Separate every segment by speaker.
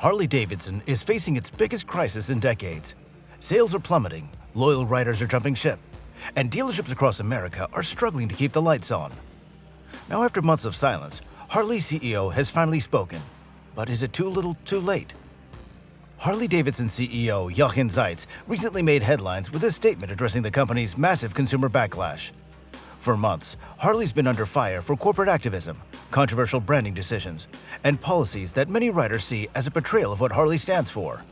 Speaker 1: Harley Davidson is facing its biggest crisis in decades. Sales are plummeting, loyal riders are jumping ship, and dealerships across America are struggling to keep the lights on. Now, after months of silence, Harley CEO has finally spoken. But is it too little, too late? Harley Davidson CEO Jochen Zeitz recently made headlines with his statement addressing the company's massive consumer backlash. For months, Harley's been under fire for corporate activism, controversial branding decisions, and policies that many riders see as a betrayal of what Harley stands for.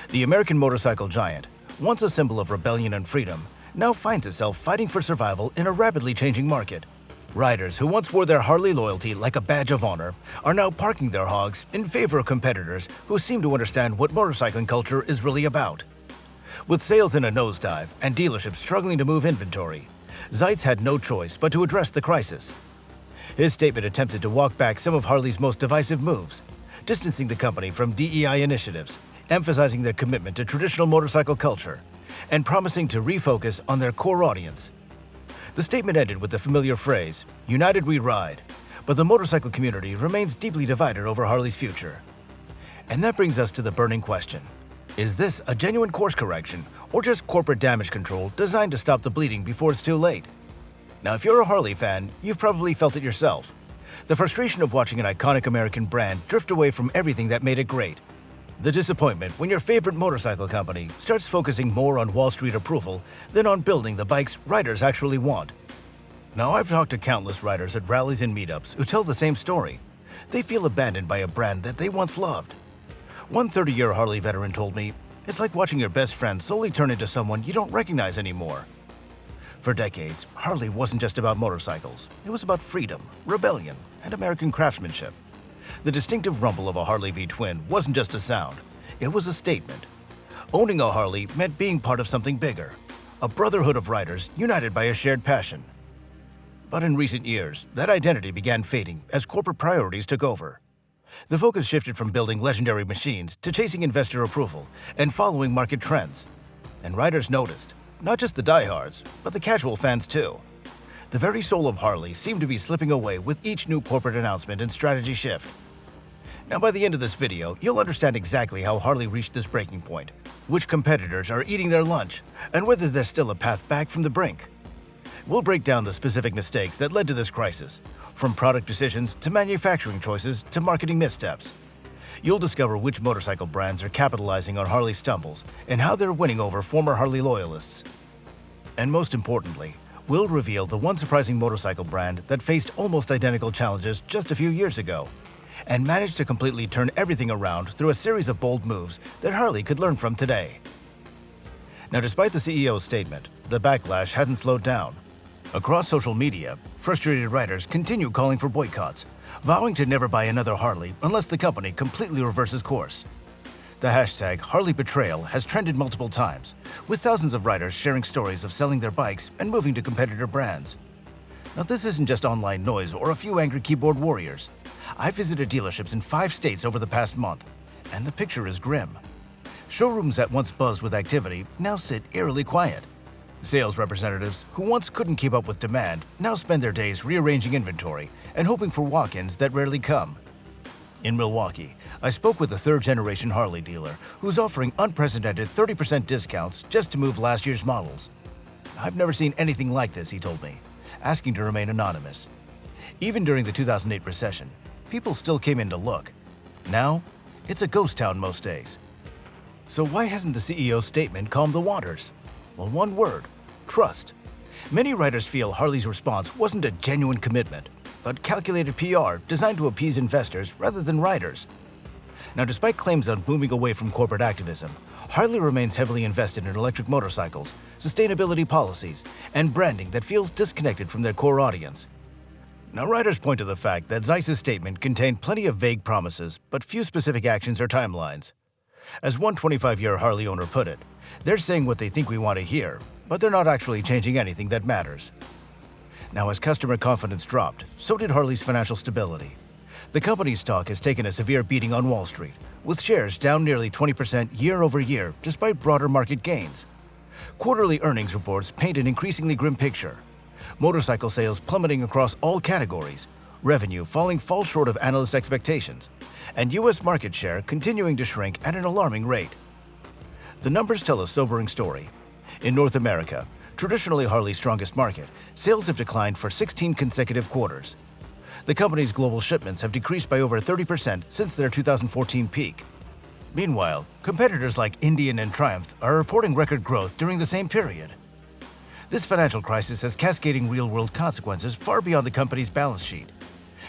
Speaker 1: The American motorcycle giant, once a symbol of rebellion and freedom, now finds itself fighting for survival in a rapidly changing market. Riders who once wore their Harley loyalty like a badge of honor are now parking their hogs in favor of competitors who seem to understand what motorcycling culture is really about. With sales in a nosedive and dealerships struggling to move inventory, Zeitz had no choice but to address the crisis. His statement attempted to walk back some of Harley's most divisive moves, distancing the company from DEI initiatives, emphasizing their commitment to traditional motorcycle culture, and promising to refocus on their core audience. The statement ended with the familiar phrase, "United we ride," but the motorcycle community remains deeply divided over Harley's future. And that brings us to the burning question. Is this a genuine course correction or just corporate damage control designed to stop the bleeding before it's too late? Now, if you're a Harley fan, you've probably felt it yourself. The frustration of watching an iconic American brand drift away from everything that made it great. The disappointment when your favorite motorcycle company starts focusing more on Wall Street approval than on building the bikes riders actually want. Now, I've talked to countless riders at rallies and meetups who tell the same story. They feel abandoned by a brand that they once loved. One 30-year Harley veteran told me, "It's like watching your best friend slowly turn into someone you don't recognize anymore." For decades, Harley wasn't just about motorcycles. It was about freedom, rebellion, and American craftsmanship. The distinctive rumble of a Harley V-twin wasn't just a sound, it was a statement. Owning a Harley meant being part of something bigger, a brotherhood of riders united by a shared passion. But in recent years, that identity began fading as corporate priorities took over. The focus shifted from building legendary machines to chasing investor approval and following market trends. And riders noticed, not just the diehards, but the casual fans too. The very soul of Harley seemed to be slipping away with each new corporate announcement and strategy shift. Now, by the end of this video, you'll understand exactly how Harley reached this breaking point, which competitors are eating their lunch, and whether there's still a path back from the brink. We'll break down the specific mistakes that led to this crisis, from product decisions to manufacturing choices to marketing missteps. You'll discover which motorcycle brands are capitalizing on Harley's stumbles and how they're winning over former Harley loyalists. And most importantly, we'll reveal the one surprising motorcycle brand that faced almost identical challenges just a few years ago and managed to completely turn everything around through a series of bold moves that Harley could learn from today. Now, despite the CEO's statement, the backlash hasn't slowed down. Across social media, frustrated riders continue calling for boycotts, vowing to never buy another Harley unless the company completely reverses course. The hashtag #HarleyBetrayal has trended multiple times, with thousands of riders sharing stories of selling their bikes and moving to competitor brands. Now, this isn't just online noise or a few angry keyboard warriors. I visited dealerships in 5 states over the past month, and the picture is grim. Showrooms that once buzzed with activity now sit eerily quiet. Sales representatives who once couldn't keep up with demand now spend their days rearranging inventory and hoping for walk-ins that rarely come. In Milwaukee, I spoke with a third-generation Harley dealer who's offering unprecedented 30% discounts just to move last year's models. "I've never seen anything like this," he told me, asking to remain anonymous. Even during the 2008 recession, people still came in to look. Now, it's a ghost town most days. So why hasn't the CEO's statement calmed the waters? Well, one word: trust. Many riders feel Harley's response wasn't a genuine commitment, but calculated PR designed to appease investors rather than riders. Now, despite claims on moving away from corporate activism, Harley remains heavily invested in electric motorcycles, sustainability policies, and branding that feels disconnected from their core audience. Now, riders point to the fact that Zeitz's statement contained plenty of vague promises, but few specific actions or timelines. As one 25-year Harley owner put it, "They're saying what they think we want to hear, but they're not actually changing anything that matters." Now, as customer confidence dropped, so did Harley's financial stability. The company's stock has taken a severe beating on Wall Street, with shares down nearly 20% year over year despite broader market gains. Quarterly earnings reports paint an increasingly grim picture. Motorcycle sales plummeting across all categories, revenue falling far short of analyst expectations, and U.S. market share continuing to shrink at an alarming rate. The numbers tell a sobering story. In North America, traditionally Harley's strongest market, sales have declined for 16 consecutive quarters. The company's global shipments have decreased by over 30% since their 2014 peak. Meanwhile, competitors like Indian and Triumph are reporting record growth during the same period. This financial crisis has cascading real-world consequences far beyond the company's balance sheet.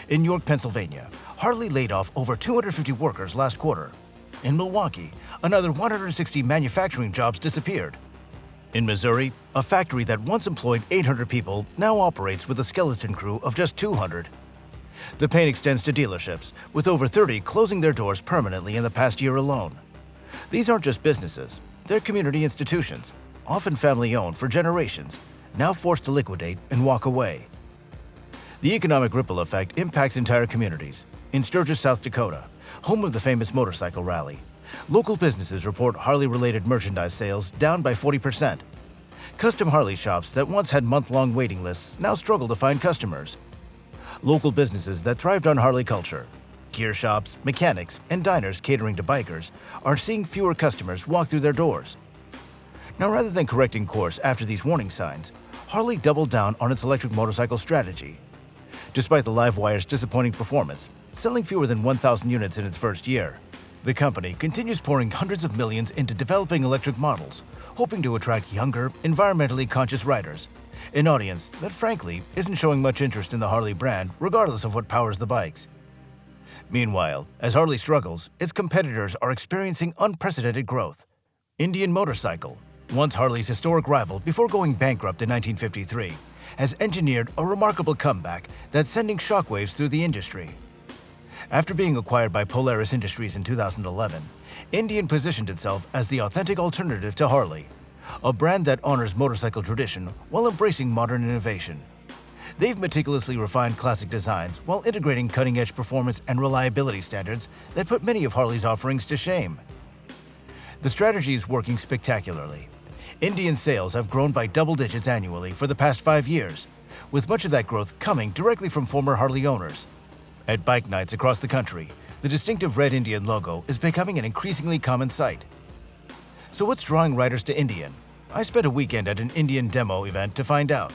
Speaker 1: In York, Pennsylvania, Harley laid off over 250 workers last quarter. In Milwaukee, another 160 manufacturing jobs disappeared. In Missouri, a factory that once employed 800 people now operates with a skeleton crew of just 200. The pain extends to dealerships, with over 30 closing their doors permanently in the past year alone. These aren't just businesses, they're community institutions, often family-owned for generations, now forced to liquidate and walk away. The economic ripple effect impacts entire communities. In Sturgis, South Dakota, home of the famous motorcycle rally, local businesses report Harley-related merchandise sales down by 40%. Custom Harley shops that once had month-long waiting lists now struggle to find customers. Local businesses that thrived on Harley culture, gear shops, mechanics, and diners catering to bikers, are seeing fewer customers walk through their doors. Now, rather than correcting course after these warning signs, Harley doubled down on its electric motorcycle strategy. Despite the Livewire's disappointing performance, selling fewer than 1,000 units in its first year, the company continues pouring hundreds of millions into developing electric models, hoping to attract younger, environmentally conscious riders, an audience that frankly isn't showing much interest in the Harley brand regardless of what powers the bikes. Meanwhile, as Harley struggles, its competitors are experiencing unprecedented growth. Indian Motorcycle, once Harley's historic rival before going bankrupt in 1953, has engineered a remarkable comeback that's sending shockwaves through the industry. After being acquired by Polaris Industries in 2011, Indian positioned itself as the authentic alternative to Harley, a brand that honors motorcycle tradition while embracing modern innovation. They've meticulously refined classic designs while integrating cutting-edge performance and reliability standards that put many of Harley's offerings to shame. The strategy is working spectacularly. Indian sales have grown by double digits annually for the past 5 years, with much of that growth coming directly from former Harley owners. At bike nights across the country, the distinctive red Indian logo is becoming an increasingly common sight. So what's drawing riders to Indian? I spent a weekend at an Indian demo event to find out.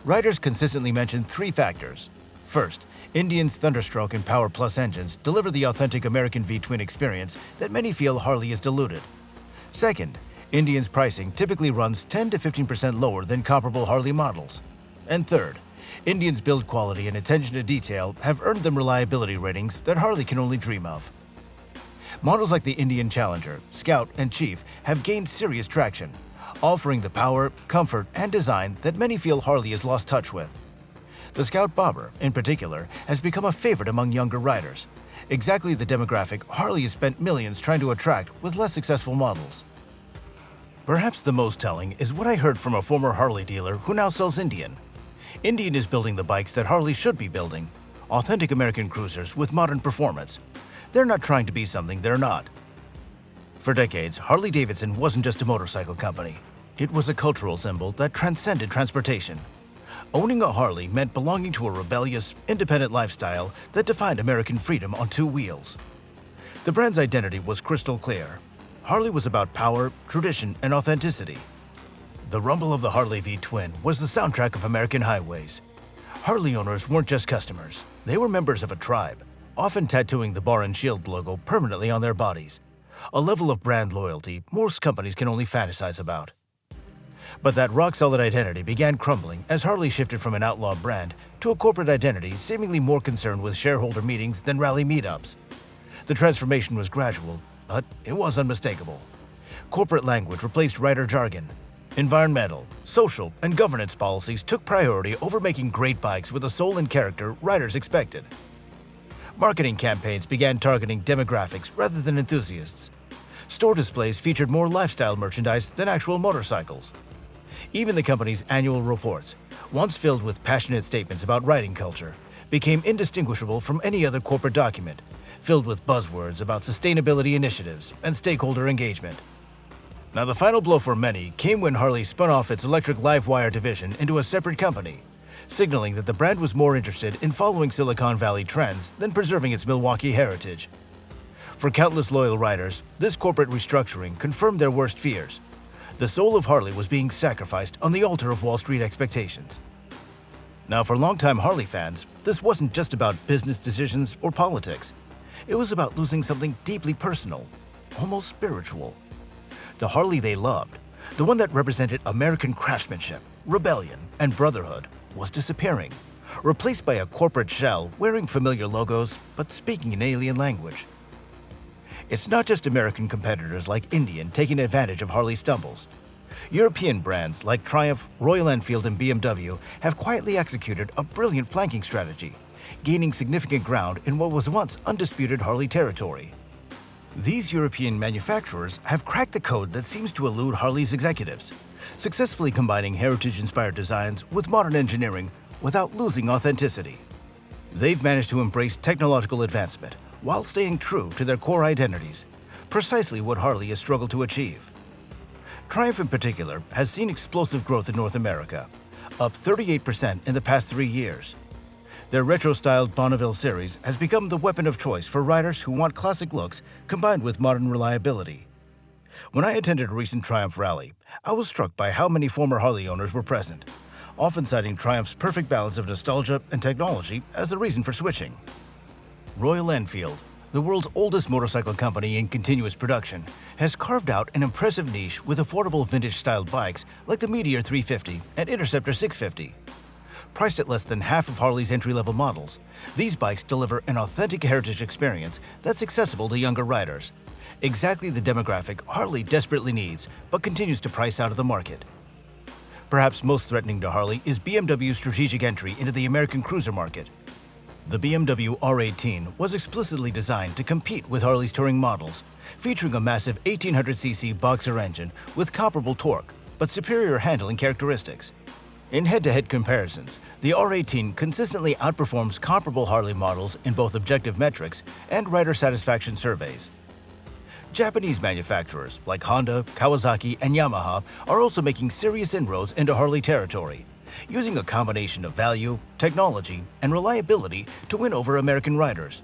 Speaker 1: Riders consistently mention 3 factors. First, Indian's Thunderstroke and Power Plus engines deliver the authentic American V-twin experience that many feel Harley is diluted. Second, Indian's pricing typically runs 10 to 15% lower than comparable Harley models. And third, Indian's build quality and attention to detail have earned them reliability ratings that Harley can only dream of. Models like the Indian Challenger, Scout, and Chief have gained serious traction, offering the power, comfort, and design that many feel Harley has lost touch with. The Scout Bobber, in particular, has become a favorite among younger riders, exactly the demographic Harley has spent millions trying to attract with less successful models. Perhaps the most telling is what I heard from a former Harley dealer who now sells Indian. Indian is building the bikes that Harley should be building, authentic American cruisers with modern performance. They're not trying to be something they're not. For decades, Harley Davidson wasn't just a motorcycle company. It was a cultural symbol that transcended transportation. Owning a Harley meant belonging to a rebellious, independent lifestyle that defined American freedom on 2 wheels. The brand's identity was crystal clear. Harley was about power, tradition, and authenticity. The rumble of the Harley V-twin was the soundtrack of American highways. Harley owners weren't just customers. They were members of a tribe, often tattooing the Bar and Shield logo permanently on their bodies, a level of brand loyalty most companies can only fantasize about. But that rock-solid identity began crumbling as Harley shifted from an outlaw brand to a corporate identity seemingly more concerned with shareholder meetings than rally meetups. The transformation was gradual, but it was unmistakable. Corporate language replaced rider jargon. Environmental, social, and governance policies took priority over making great bikes with the soul and character riders expected. Marketing campaigns began targeting demographics rather than enthusiasts. Store displays featured more lifestyle merchandise than actual motorcycles. Even the company's annual reports, once filled with passionate statements about riding culture, became indistinguishable from any other corporate document, filled with buzzwords about sustainability initiatives and stakeholder engagement. Now, the final blow for many came when Harley spun off its electric Livewire division into a separate company, signaling that the brand was more interested in following Silicon Valley trends than preserving its Milwaukee heritage. For countless loyal riders, this corporate restructuring confirmed their worst fears. The soul of Harley was being sacrificed on the altar of Wall Street expectations. Now, for longtime Harley fans, this wasn't just about business decisions or politics. It was about losing something deeply personal, almost spiritual. The Harley they loved, the one that represented American craftsmanship, rebellion, and brotherhood, was disappearing, replaced by a corporate shell wearing familiar logos but speaking an alien language. It's not just American competitors like Indian taking advantage of Harley's stumbles. European brands like Triumph, Royal Enfield, and BMW have quietly executed a brilliant flanking strategy, gaining significant ground in what was once undisputed Harley territory. These European manufacturers have cracked the code that seems to elude Harley's executives, successfully combining heritage-inspired designs with modern engineering without losing authenticity. They've managed to embrace technological advancement while staying true to their core identities, precisely what Harley has struggled to achieve. Triumph in particular has seen explosive growth in North America, up 38% in the past 3 years. Their retro-styled Bonneville series has become the weapon of choice for riders who want classic looks combined with modern reliability. When I attended a recent Triumph rally, I was struck by how many former Harley owners were present, often citing Triumph's perfect balance of nostalgia and technology as the reason for switching. Royal Enfield, the world's oldest motorcycle company in continuous production, has carved out an impressive niche with affordable vintage-styled bikes like the Meteor 350 and Interceptor 650. Priced at less than half of Harley's entry-level models, these bikes deliver an authentic heritage experience that's accessible to younger riders, exactly the demographic Harley desperately needs but continues to price out of the market. Perhaps most threatening to Harley is BMW's strategic entry into the American cruiser market. The BMW R18 was explicitly designed to compete with Harley's touring models, featuring a massive 1800cc boxer engine with comparable torque but superior handling characteristics. In head-to-head comparisons, the R18 consistently outperforms comparable Harley models in both objective metrics and rider satisfaction surveys. Japanese manufacturers like Honda, Kawasaki, and Yamaha are also making serious inroads into Harley territory, using a combination of value, technology, and reliability to win over American riders.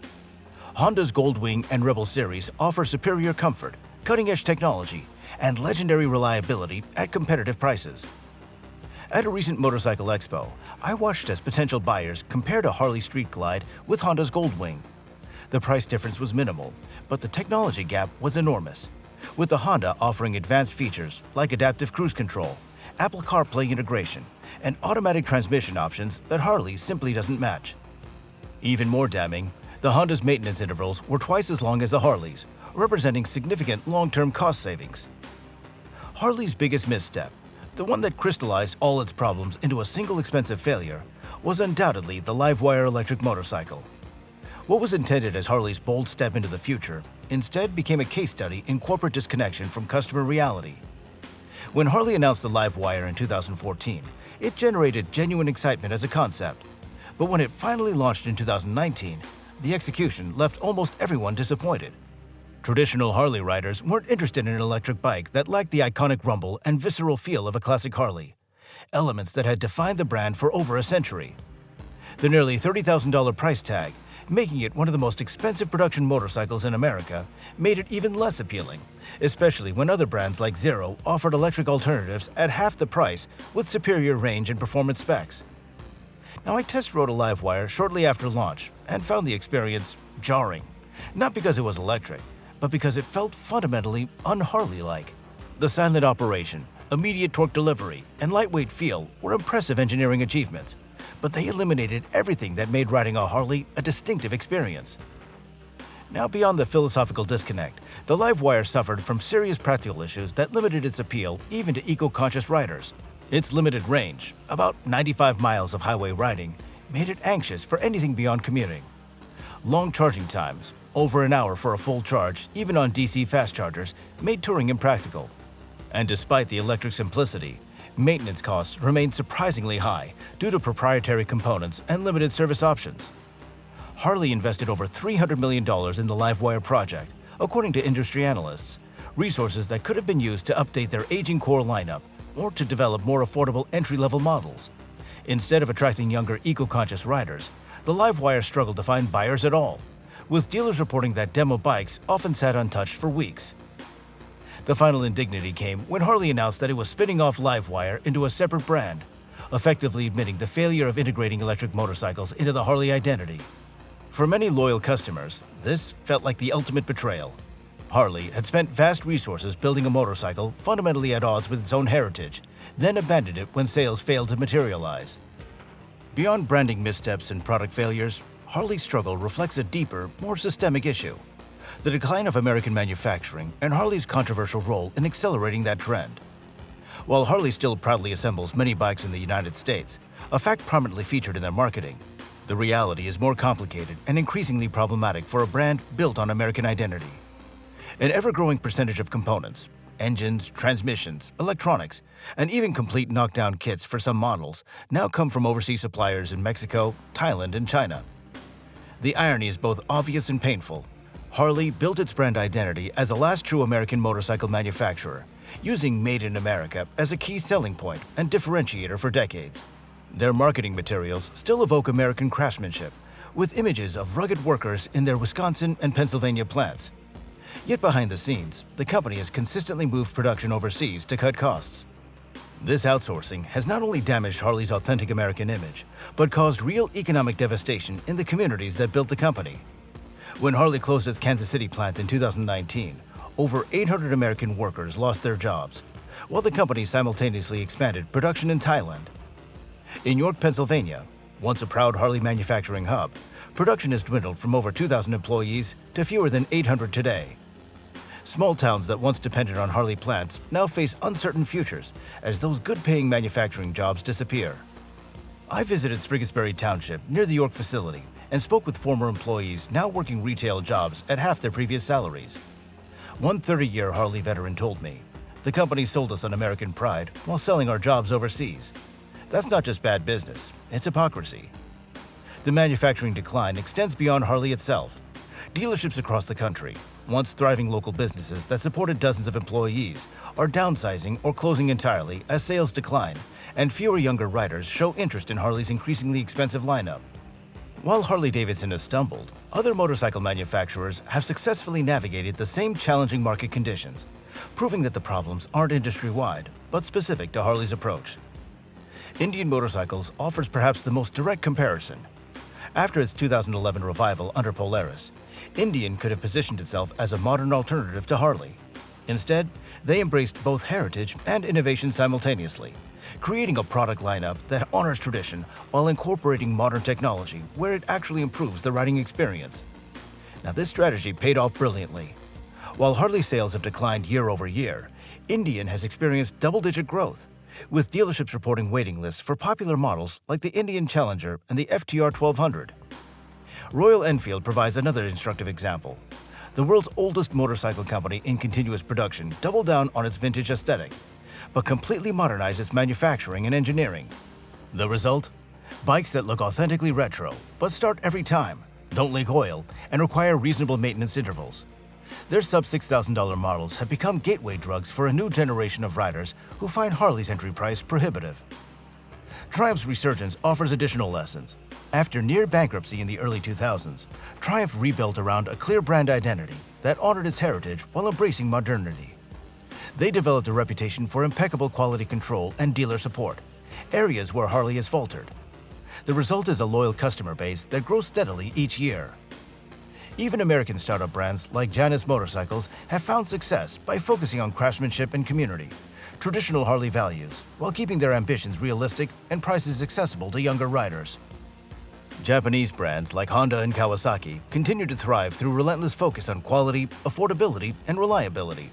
Speaker 1: Honda's Goldwing and Rebel series offer superior comfort, cutting-edge technology, and legendary reliability at competitive prices. At a recent motorcycle expo, I watched as potential buyers compared a Harley Street Glide with Honda's Goldwing. The price difference was minimal, but the technology gap was enormous, with the Honda offering advanced features like adaptive cruise control, Apple CarPlay integration, and automatic transmission options that Harley simply doesn't match. Even more damning, the Honda's maintenance intervals were twice as long as the Harley's, representing significant long-term cost savings. Harley's biggest misstep, the one that crystallized all its problems into a single expensive failure, was undoubtedly the Livewire electric motorcycle. What was intended as Harley's bold step into the future instead became a case study in corporate disconnection from customer reality. When Harley announced the Livewire in 2014, it generated genuine excitement as a concept. But when it finally launched in 2019, the execution left almost everyone disappointed. Traditional Harley riders weren't interested in an electric bike that lacked the iconic rumble and visceral feel of a classic Harley, elements that had defined the brand for over a century. The nearly $30,000 price tag, making it one of the most expensive production motorcycles in America, made it even less appealing, especially when other brands like Zero offered electric alternatives at half the price with superior range and performance specs. Now, I test rode a Livewire shortly after launch and found the experience jarring, not because it was electric, but because it felt fundamentally un-Harley-like. The silent operation, immediate torque delivery, and lightweight feel were impressive engineering achievements, but they eliminated everything that made riding a Harley a distinctive experience. Now, beyond the philosophical disconnect, the Livewire suffered from serious practical issues that limited its appeal even to eco-conscious riders. Its limited range, about 95 miles of highway riding, made it anxious for anything beyond commuting. Long charging times, over an hour for a full charge, even on DC fast chargers, made touring impractical. And despite the electric simplicity, maintenance costs remained surprisingly high due to proprietary components and limited service options. Harley invested over $300 million in the Livewire project, according to industry analysts, resources that could have been used to update their aging core lineup or to develop more affordable entry-level models. Instead of attracting younger, eco-conscious riders, the Livewire struggled to find buyers at all, with dealers reporting that demo bikes often sat untouched for weeks. The final indignity came when Harley announced that it was spinning off Livewire into a separate brand, effectively admitting the failure of integrating electric motorcycles into the Harley identity. For many loyal customers, this felt like the ultimate betrayal. Harley had spent vast resources building a motorcycle fundamentally at odds with its own heritage, then abandoned it when sales failed to materialize. Beyond branding missteps and product failures, Harley's struggle reflects a deeper, more systemic issue: the decline of American manufacturing and Harley's controversial role in accelerating that trend. While Harley still proudly assembles many bikes in the United States, a fact prominently featured in their marketing, the reality is more complicated and increasingly problematic for a brand built on American identity. An ever-growing percentage of components, engines, transmissions, electronics, and even complete knockdown kits for some models now come from overseas suppliers in Mexico, Thailand, and China. The irony is both obvious and painful. Harley built its brand identity as the last true American motorcycle manufacturer, using Made in America as a key selling point and differentiator for decades. Their marketing materials still evoke American craftsmanship, with images of rugged workers in their Wisconsin and Pennsylvania plants. Yet behind the scenes, the company has consistently moved production overseas to cut costs. This outsourcing has not only damaged Harley's authentic American image, but caused real economic devastation in the communities that built the company. When Harley closed its Kansas City plant in 2019, over 800 American workers lost their jobs, while the company simultaneously expanded production in Thailand. In York, Pennsylvania, once a proud Harley manufacturing hub, production has dwindled from over 2,000 employees to fewer than 800 today. Small towns that once depended on Harley plants now face uncertain futures as those good-paying manufacturing jobs disappear. I visited Sprigasbury Township near the York facility and spoke with former employees now working retail jobs at half their previous salaries. One 30-year Harley veteran told me, "The company sold us on American pride while selling our jobs overseas. That's not just bad business, it's hypocrisy." The manufacturing decline extends beyond Harley itself. Dealerships across the country, once thriving local businesses that supported dozens of employees, are downsizing or closing entirely as sales decline, and fewer younger riders show interest in Harley's increasingly expensive lineup. While Harley Davidson has stumbled, other motorcycle manufacturers have successfully navigated the same challenging market conditions, proving that the problems aren't industry-wide, but specific to Harley's approach. Indian Motorcycles offers perhaps the most direct comparison. After its 2011 revival under Polaris, Indian could have positioned itself as a modern alternative to Harley. Instead, they embraced both heritage and innovation simultaneously, creating a product lineup that honors tradition while incorporating modern technology where it actually improves the riding experience. Now, this strategy paid off brilliantly. While Harley sales have declined year over year, Indian has experienced double-digit growth, with dealerships reporting waiting lists for popular models like the Indian Challenger and the FTR 1200. Royal Enfield provides another instructive example. The world's oldest motorcycle company in continuous production doubled down on its vintage aesthetic, but completely modernized its manufacturing and engineering. The result? Bikes that look authentically retro, but start every time, don't leak oil, and require reasonable maintenance intervals. Their sub-$6,000 models have become gateway drugs for a new generation of riders who find Harley's entry price prohibitive. Triumph's resurgence offers additional lessons. After near bankruptcy in the early 2000s, Triumph rebuilt around a clear brand identity that honored its heritage while embracing modernity. They developed a reputation for impeccable quality control and dealer support, areas where Harley has faltered. The result is a loyal customer base that grows steadily each year. Even American startup brands like Janus Motorcycles have found success by focusing on craftsmanship and community, traditional Harley values, while keeping their ambitions realistic and prices accessible to younger riders. Japanese brands like Honda and Kawasaki continue to thrive through relentless focus on quality, affordability, and reliability.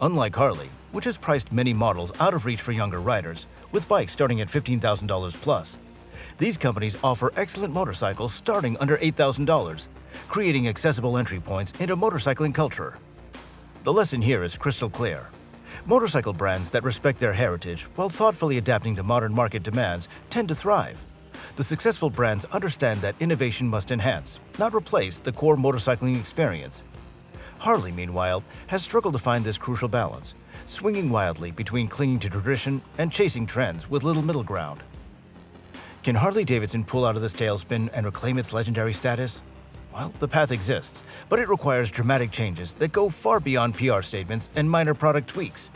Speaker 1: Unlike Harley, which has priced many models out of reach for younger riders, with bikes starting at $15,000 plus, these companies offer excellent motorcycles starting under $8,000, creating accessible entry points into motorcycling culture. The lesson here is crystal clear. Motorcycle brands that respect their heritage while thoughtfully adapting to modern market demands tend to thrive. The successful brands understand that innovation must enhance, not replace, the core motorcycling experience. Harley, meanwhile, has struggled to find this crucial balance, swinging wildly between clinging to tradition and chasing trends with little middle ground. Can Harley Davidson pull out of this tailspin and reclaim its legendary status? Well, the path exists, but it requires dramatic changes that go far beyond PR statements and minor product tweaks.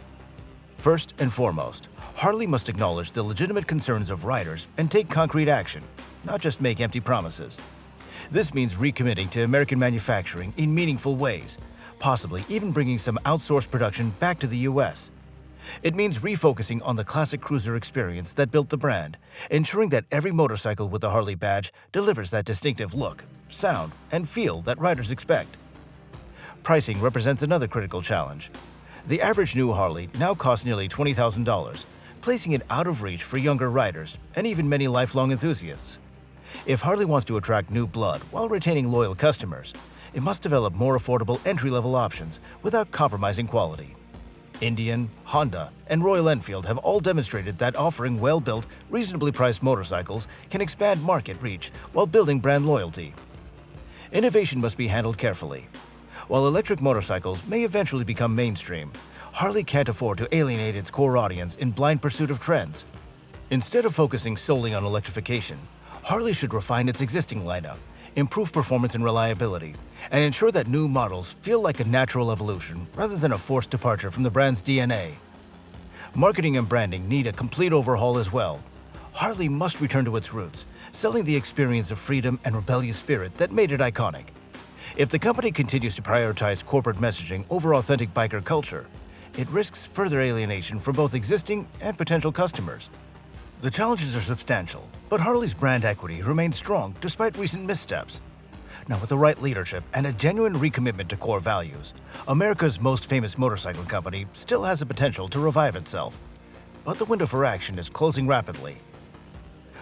Speaker 1: First and foremost, Harley must acknowledge the legitimate concerns of riders and take concrete action, not just make empty promises. This means recommitting to American manufacturing in meaningful ways, possibly even bringing some outsourced production back to the US. It means refocusing on the classic cruiser experience that built the brand, ensuring that every motorcycle with the Harley badge delivers that distinctive look, sound, and feel that riders expect. Pricing represents another critical challenge. The average new Harley now costs nearly $20,000, placing it out of reach for younger riders and even many lifelong enthusiasts. If Harley wants to attract new blood while retaining loyal customers, it must develop more affordable entry-level options without compromising quality. Indian, Honda, and Royal Enfield have all demonstrated that offering well-built, reasonably priced motorcycles can expand market reach while building brand loyalty. Innovation must be handled carefully. While electric motorcycles may eventually become mainstream, Harley can't afford to alienate its core audience in blind pursuit of trends. Instead of focusing solely on electrification, Harley should refine its existing lineup, improve performance and reliability, and ensure that new models feel like a natural evolution rather than a forced departure from the brand's DNA. Marketing and branding need a complete overhaul as well. Harley must return to its roots, selling the experience of freedom and rebellious spirit that made it iconic. If the company continues to prioritize corporate messaging over authentic biker culture, it risks further alienation from both existing and potential customers. The challenges are substantial, but Harley's brand equity remains strong despite recent missteps. Now, with the right leadership and a genuine recommitment to core values, America's most famous motorcycle company still has the potential to revive itself. But the window for action is closing rapidly.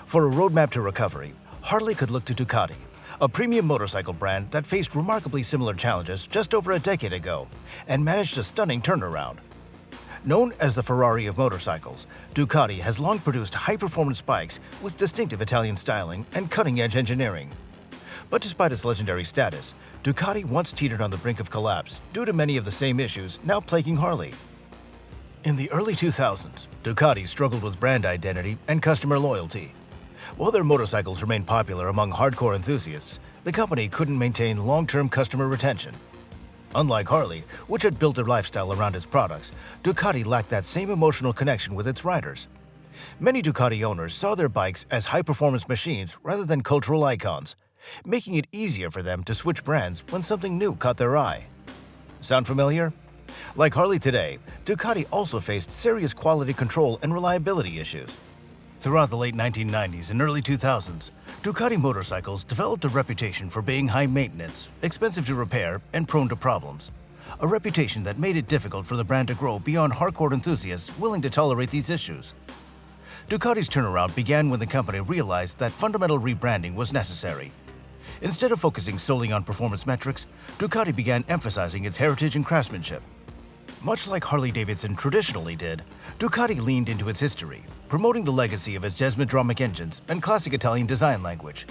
Speaker 1: For a roadmap to recovery, Harley could look to Ducati, a premium motorcycle brand that faced remarkably similar challenges just over a decade ago and managed a stunning turnaround. Known as the Ferrari of motorcycles, Ducati has long produced high-performance bikes with distinctive Italian styling and cutting-edge engineering. But despite its legendary status, Ducati once teetered on the brink of collapse due to many of the same issues now plaguing Harley. In the early 2000s, Ducati struggled with brand identity and customer loyalty. While their motorcycles remained popular among hardcore enthusiasts, the company couldn't maintain long-term customer retention. Unlike Harley, which had built a lifestyle around its products, Ducati lacked that same emotional connection with its riders. Many Ducati owners saw their bikes as high-performance machines rather than cultural icons, making it easier for them to switch brands when something new caught their eye. Sound familiar? Like Harley today, Ducati also faced serious quality control and reliability issues. Throughout the late 1990s and early 2000s, Ducati motorcycles developed a reputation for being high maintenance, expensive to repair, and prone to problems. A reputation that made it difficult for the brand to grow beyond hardcore enthusiasts willing to tolerate these issues. Ducati's turnaround began when the company realized that fundamental rebranding was necessary. Instead of focusing solely on performance metrics, Ducati began emphasizing its heritage and craftsmanship. Much like Harley Davidson traditionally did, Ducati leaned into its history, promoting the legacy of its Desmodromic engines and classic Italian design language.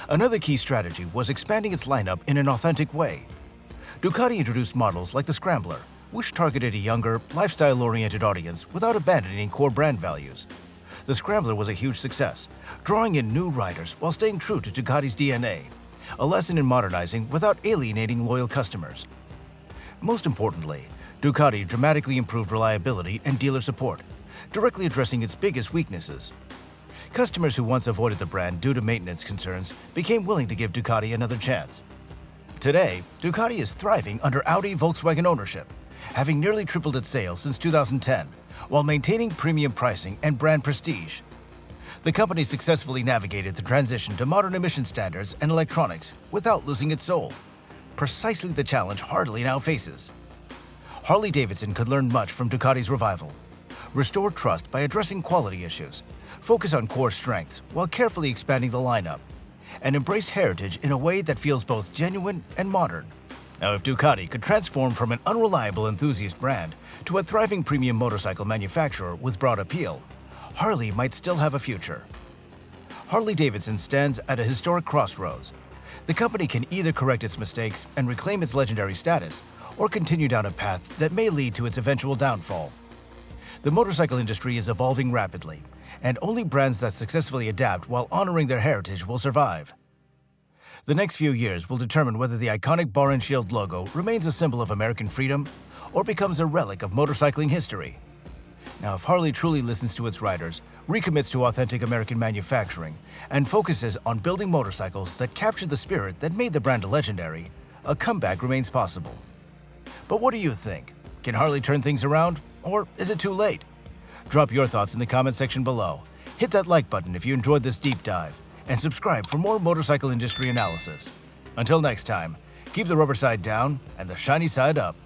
Speaker 1: Another key strategy was expanding its lineup in an authentic way. Ducati introduced models like the Scrambler, which targeted a younger, lifestyle-oriented audience without abandoning core brand values. The Scrambler was a huge success, drawing in new riders while staying true to Ducati's DNA, a lesson in modernizing without alienating loyal customers. Most importantly, Ducati dramatically improved reliability and dealer support, directly addressing its biggest weaknesses. Customers who once avoided the brand due to maintenance concerns became willing to give Ducati another chance. Today, Ducati is thriving under Audi Volkswagen ownership, having nearly tripled its sales since 2010, while maintaining premium pricing and brand prestige. The company successfully navigated the transition to modern emission standards and electronics without losing its soul, precisely the challenge Harley now faces. Harley Davidson could learn much from Ducati's revival. Restore trust by addressing quality issues, focus on core strengths while carefully expanding the lineup, and embrace heritage in a way that feels both genuine and modern. Now, if Ducati could transform from an unreliable enthusiast brand to a thriving premium motorcycle manufacturer with broad appeal, Harley might still have a future. Harley Davidson stands at a historic crossroads. The company can either correct its mistakes and reclaim its legendary status, or continue down a path that may lead to its eventual downfall. The motorcycle industry is evolving rapidly, and only brands that successfully adapt while honoring their heritage will survive. The next few years will determine whether the iconic bar and shield logo remains a symbol of American freedom or becomes a relic of motorcycling history. Now, if Harley truly listens to its riders, recommits to authentic American manufacturing, and focuses on building motorcycles that capture the spirit that made the brand legendary, a comeback remains possible. But what do you think? Can Harley turn things around, or is it too late? Drop your thoughts in the comment section below. Hit that like button if you enjoyed this deep dive, and subscribe for more motorcycle industry analysis. Until next time, keep the rubber side down and the shiny side up.